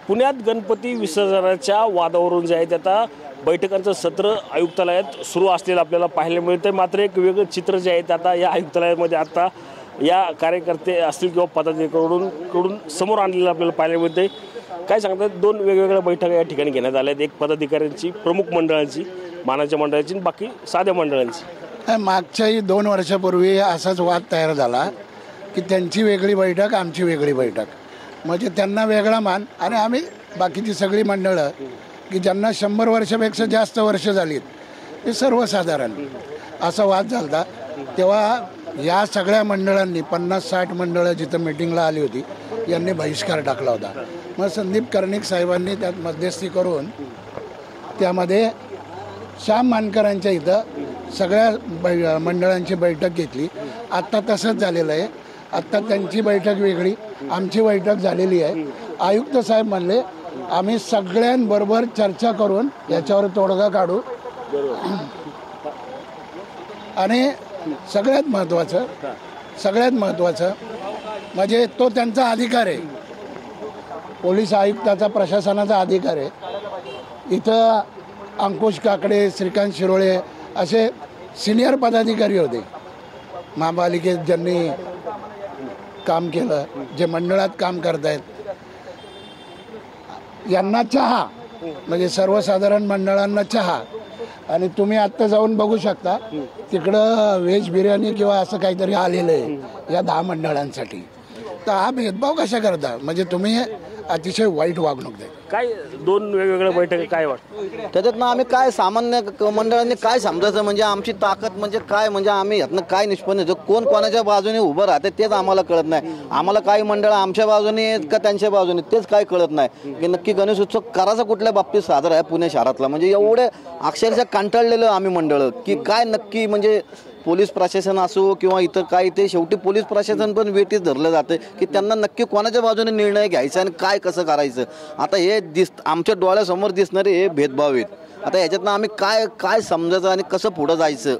पुण्यात गणपती विसर्जनाच्या वादावरून जे आहे ते आता बैठकांचं सत्र आयुक्तालयात सुरू असलेलं आपल्याला पाहायला मिळतं। मात्र एक वेगळं चित्र जे आहे ते आता या आयुक्तालयामध्ये आता या कार्यकर्ते असतील किंवा पदाधिकाऱ्यांकडून समोर आणलेलं आपल्याला पाहायला मिळते। काय सांगतात, दोन वेगवेगळ्या बैठका या ठिकाणी घेण्यात आल्या आहेत, एक पदाधिकाऱ्यांची, प्रमुख मंडळांची, मानाच्या मंडळाची, बाकी साध्या मंडळांची। मागच्याही 2 वर्षापूर्वी असाच वाद तयार झाला की त्यांची वेगळी बैठक, आमची वेगळी बैठक, म्हणजे त्यांना वेगळा मान आणि आम्ही बाकीची सगळी मंडळं की ज्यांना 100 वर्षापेक्षा जास्त वर्ष झालीत ते सर्वसाधारण असा वाद झाला। तेव्हा या सगळ्या मंडळांनी 50-60 मंडळं जिथं मिटिंगला आली होती यांनी बहिष्कार टाकला होता। मग संदीप कर्णिक साहेबांनी त्यात मध्यस्थी करून त्यामध्ये श्याम मानकरांच्या इथं सगळ्या मंडळांची बैठक घेतली। आत्ता तसंच झालेलं आहे, आत्ता त्यांची बैठक वेगळी, आमची बैठक झालेली आहे। आयुक्त साहेब म्हणले आम्ही सगळ्यांबरोबर चर्चा करून याच्यावर तोडगा काढू आणि सगळ्यात महत्त्वाचं म्हणजे तो त्यांचा अधिकार आहे, पोलीस आयुक्ताचा, प्रशासनाचा अधिकार आहे। इथं अंकुश काकडे, श्रीकांत शिरोळे असे सिनियर पदाधिकारी होते महापालिकेत, ज्यांनी काम केलं, जे मंडळात काम करतायत, यांना चहा म्हणजे सर्वसाधारण मंडळांना चहा। आणि तुम्ही आत्ता जाऊन बघू शकता तिकडं व्हेज बिर्याणी किंवा असं काहीतरी आलेलं आहे या 10 मंडळांसाठी। तर हा भेदभाव कशा करता, म्हणजे तुम्ही अतिशय वाईट वागणूक द्या। काय दोन वेगवेगळ्या बैठका काय वाटतं त्याच्यातनं आम्ही काय सामान्य मंडळांनी काय समजायचं, म्हणजे आमची ताकद म्हणजे काय, म्हणजे आम्ही यातनं काय निष्पन्न होतो, कोण कोणाच्या बाजूने उभं राहते तेच आम्हाला कळत नाही। आम्हाला काही मंडळ आमच्या बाजूने आहेत का त्यांच्या बाजूने तेच काय कळत नाही की नक्की गणेश उत्सव करायचा कुठल्या बाबतीत साजरा आहे पुणे शहरातला, म्हणजे एवढे अक्षरशः कंटाळलेलं आम्ही मंडळ की काय नक्की, म्हणजे पोलीस प्रशासन असो किंवा इतर काही, ते शेवटी पोलीस प्रशासन पण वेटीस धरलं जातं की त्यांना नक्की कोणाच्या बाजूने निर्णय घ्यायचा आणि काय कसं करायचं। आता हे आमच्या डोळ्यासमोर दिसणारे हे भेदभाव आहेत। आता याच्यातनं आम्ही काय काय समजायचं आणि कसं पुढं जायचं।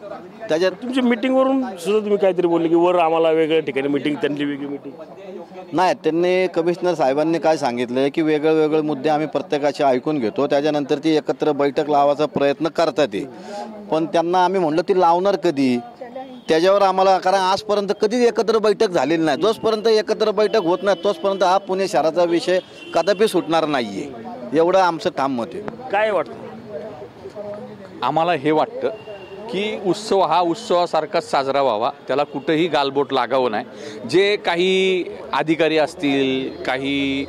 त्याच्यात तुमच्या मीटिंगवरून सुद्धा तुम्ही काहीतरी बोलले की वर आम्हाला वेगळ्या ठिकाणी मीटिंग, त्यांनी वेगळी मीटिंग नाही, त्यांनी कमिशनर साहेबांनी काय सांगितलं की वेगळे मुद्दे आम्ही प्रत्येकाचे ऐकून घेतो, त्याच्यानंतर ती एकत्र बैठक लावायचा प्रयत्न करतात ते, पण त्यांना आम्ही म्हणलं ती लावणार कधी त्याच्यावर आम्हाला, कारण आजपर्यंत कधीच एकत्र बैठक झालेली नाही। जोपर्यंत एकत्र बैठक होत नाही तोपर्यंत हा पुणे शहराचा विषय कदापि सुटणार नाहीये, एवढं आमचं ठाम मत आहे। काय वाटतं आम्हाला? हे वाटतं की उत्सव हा उत्सवासारखाच साजरा व्हावा, त्याला कुठेही गालबोट लागावं नाही। जे काही अधिकारी असतील, काही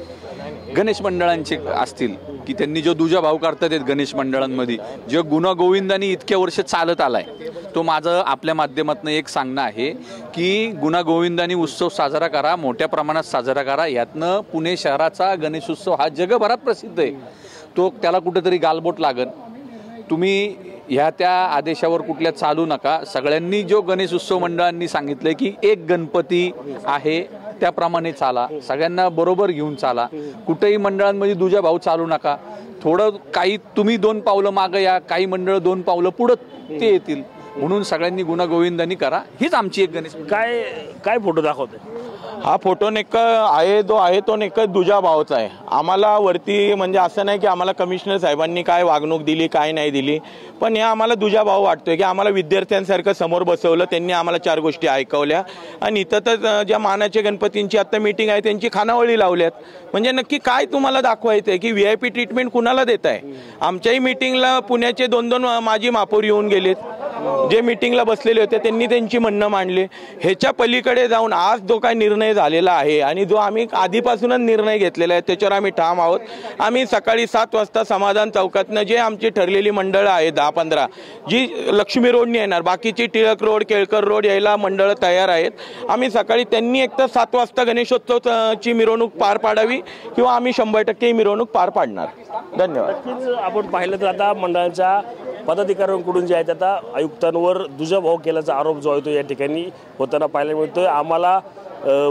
गणेश मंडळांचे असतील की त्यांनी जो दुजाभाव करतात गणेश मंडळांमध्ये, जे गुण्यागोविंदाने इतक्या वर्ष चालत आलाय, तो माझं आपल्या माध्यमातून एक सांगणं आहे की गुण्यागोविंदाने उत्सव साजरा करा, मोठ्या प्रमाणात साजरा करा। यातनं पुणे शहराचा गणेश उत्सव हा जगभरात प्रसिद्ध आहे, तो त्याला कुठेतरी गालबोट लागन। तुम्ही ह्या त्या आदेशावर कुठल्या चालू नका। सगळ्यांनी जो गणेश उत्सव मंडळांनी सांगितलंय की एक गणपती आहे त्याप्रमाणे चाला, सगळ्यांना बरोबर घेऊन चाला, कुठेही मंडळांमध्ये दुजाभाव चालू नका। थोडं काही तुम्ही 2 पावलं मागं या, काही मंडळ 2 पावलं पुढं ते येतील, म्हणून सगळ्यांनी गुण्यागोविंदानी करा, हीच आमची एक गणेश। काय काय फोटो दाखवते हा फोटो नेमका आहे जो आहे तो नेमका दुजाभावाचा आहे। आम्हाला वरती म्हणजे असं नाही की आम्हाला कमिशनर साहेबांनी काय वागणूक दिली काय नाही दिली, पण हे आम्हाला दुजाभाव वाटतोय की आम्हाला विद्यार्थ्यांसारखं समोर बसवलं, त्यांनी आम्हाला 4 गोष्टी ऐकवल्या आणि इथं तर ज्या मानाच्या गणपतींची आता मीटिंग आहे त्यांची खानावळी लावल्यात। म्हणजे नक्की काय तुम्हाला दाखवायचं आहे की VIP ट्रीटमेंट कुणाला देत आहे? आमच्याही मीटिंगला पुण्याचे 2-2 माजी महापौर येऊन गेलेत, जे मीटिंगला बसलेले होते त्यांनी त्यांची म्हणणं मांडले। ह्याच्या पलीकडे जाऊन आज जो काय निर्णय झालेला आहे आणि जो आम्ही आधीपासूनच निर्णय घेतलेला आहे त्याच्यावर आम्ही ठाम आहोत। आम्ही सकाळी 7 वाजता समाधान चौकातनं जे आमची ठरलेली मंडळं आहेत 10-15 जी लक्ष्मी रोडनी येणार, बाकीची टिळक रोड, केळकर रोड यायला मंडळं तयार आहेत। आम्ही सकाळी त्यांनी एकतर 7 वाजता गणेशोत्सवची मिरवणूक पार पाडावी किंवा आम्ही 100% मिरवणूक पार पाडणार। धन्यवाद। आपण पाहिलं तर आता मंडळाच्या पदाधिकाऱ्यांकडून जे आहे आता आयुक्तांवर दुजाभाव केल्याचा आरोप जो आहे तो या ठिकाणी होताना पाहायला मिळतोय। आम्हाला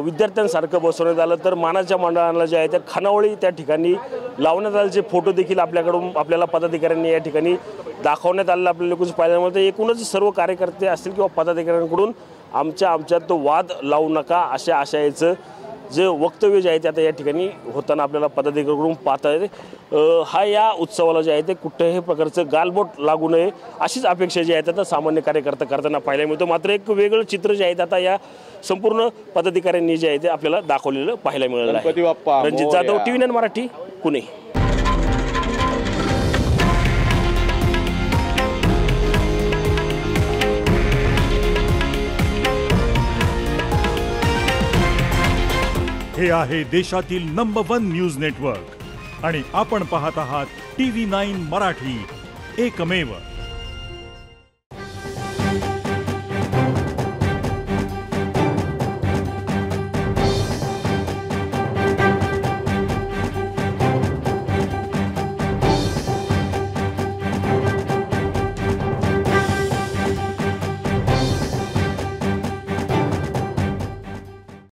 विद्यार्थ्यांसारखं बसवण्यात आलं, तर मानाच्या मंडळांना जे आहे त्या खानावळी त्या ठिकाणी लावण्यात आल्याचे फोटो देखील आपल्याला पदाधिकाऱ्यांनी या ठिकाणी दाखवण्यात आलेलं आपल्याला कुठे पाहायला मिळतं। एकूणच सर्व कार्यकर्ते असतील किंवा पदाधिकाऱ्यांकडून आमच्यात तो वाद लावू नका अशा आशयाचं जे वक्तव्य जे आहे ते आता या ठिकाणी होताना आपल्याला पदाधिकाऱ्यांकडून पाहता येते। हा या उत्सवाला जे आहे ते कुठल्याही प्रकारचं गालबोट लागू नये अशीच अपेक्षा जी आहे आता सामान्य कार्यकर्ता करताना पाहायला मिळतो। मात्र एक वेगळं चित्र जे आहे आता या संपूर्ण पदाधिकाऱ्यांनी जे आहे ते आपल्याला दाखवलेलं पाहायला मिळालं गणपती बाप्पा आहे। रणजित जाधव, TV9 मराठी, पुणे। हे आहे देशातील नंबर 1 न्यूज नेटवर्क आणि आपण पाहत आहात TV9 मराठी, एकमेव।